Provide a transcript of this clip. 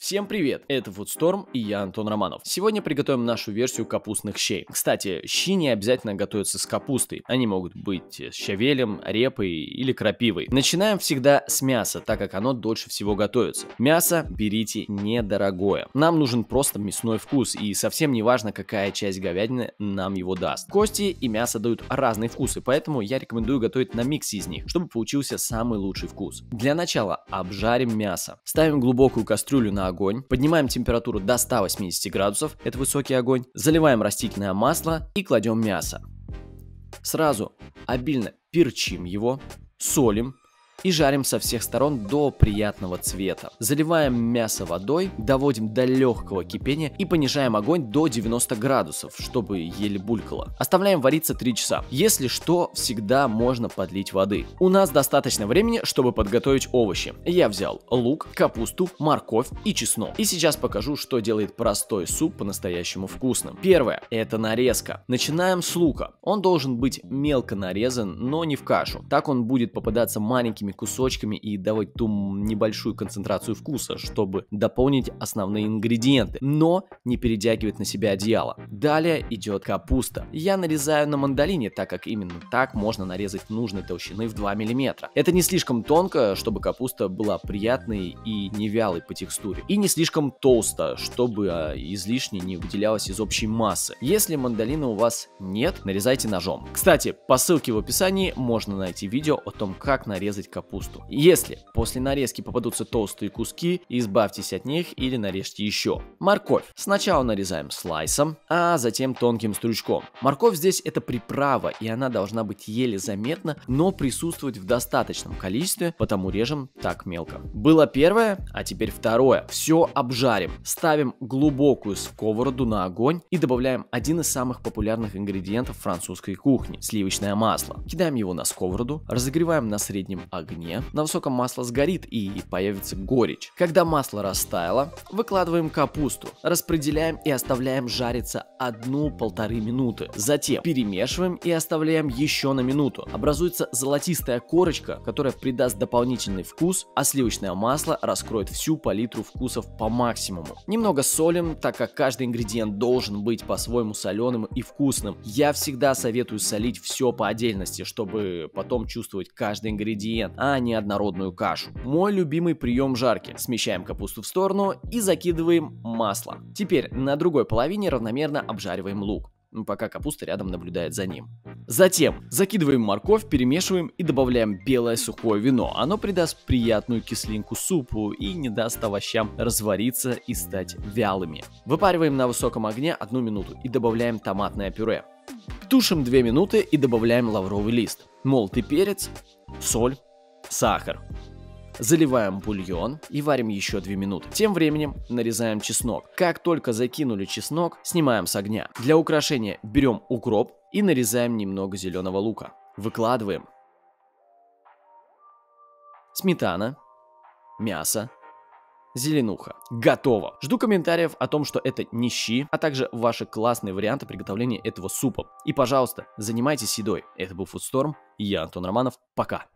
Всем привет, это Foodstorm и я Антон Романов. Сегодня приготовим нашу версию капустных щей. Кстати, щи не обязательно готовятся с капустой, они могут быть с щавелем, репой или крапивой. Начинаем всегда с мяса, так как оно дольше всего готовится. Мясо берите недорогое. Нам нужен просто мясной вкус, и совсем не важно, какая часть говядины нам его даст. Кости и мясо дают разные вкусы, поэтому я рекомендую готовить на миксе из них, чтобы получился самый лучший вкус. Для начала обжарим мясо. Ставим глубокую кастрюлю на огонь, поднимаем температуру до 180 градусов, это высокий огонь, заливаем растительное масло и кладем мясо. Сразу обильно перчим его, солим и жарим со всех сторон до приятного цвета. Заливаем мясо водой, доводим до легкого кипения и понижаем огонь до 90 градусов, чтобы еле булькало. Оставляем вариться 3 часа. Если что, всегда можно подлить воды. У нас достаточно времени, чтобы подготовить овощи. Я взял лук, капусту, морковь и чеснок. И сейчас покажу, что делает простой суп по-настоящему вкусным. Первое – это нарезка. Начинаем с лука. Он должен быть мелко нарезан, но не в кашу. Так он будет попадаться маленькими кусочками и давать ту небольшую концентрацию вкуса, чтобы дополнить основные ингредиенты, но не перетягивать на себя одеяло. Далее идет капуста. Я нарезаю на мандолине, так как именно так можно нарезать нужной толщины в 2 мм. Это не слишком тонко, чтобы капуста была приятной и не вялой по текстуре, и не слишком толсто, чтобы излишне не выделялась из общей массы. Если мандолины у вас нет, нарезайте ножом. Кстати, по ссылке в описании можно найти видео о том, как нарезать капусту. Если после нарезки попадутся толстые куски, избавьтесь от них или нарежьте еще. Морковь. Сначала нарезаем слайсом, а затем тонким стручком. Морковь здесь это приправа, и она должна быть еле заметна, но присутствовать в достаточном количестве, потому режем так мелко. Было первое, а теперь второе. Все обжарим. Ставим глубокую сковороду на огонь и добавляем один из самых популярных ингредиентов французской кухни – сливочное масло. Кидаем его на сковороду, разогреваем на среднем огне. На высоком масло сгорит и появится горечь. Когда масло растаяло, выкладываем капусту, распределяем и оставляем жариться 1-1,5 минуты. Затем перемешиваем и оставляем еще на минуту. Образуется золотистая корочка, которая придаст дополнительный вкус, а сливочное масло раскроет всю палитру вкусов по максимуму. Немного солим, так как каждый ингредиент должен быть по-своему соленым и вкусным. Я всегда советую солить все по отдельности, чтобы потом чувствовать каждый ингредиент, а не однородную кашу. Мой любимый прием жарки. Смещаем капусту в сторону и закидываем масло. Теперь на другой половине равномерно обжариваем лук, пока капуста рядом наблюдает за ним. Затем закидываем морковь, перемешиваем и добавляем белое сухое вино. Оно придаст приятную кислинку супу и не даст овощам развариться и стать вялыми. Выпариваем на высоком огне 1 минуту и добавляем томатное пюре. Тушим 2 минуты и добавляем лавровый лист, молотый перец, соль, сахар. Заливаем бульон и варим еще 2 минуты. Тем временем нарезаем чеснок. Как только закинули чеснок, снимаем с огня. Для украшения берем укроп и нарезаем немного зеленого лука. Выкладываем. Сметана, мясо, зеленуха. Готово. Жду комментариев о том, что это не щи, а также ваши классные варианты приготовления этого супа. И, пожалуйста, занимайтесь едой. Это был Foodstorm, и я Антон Романов. Пока.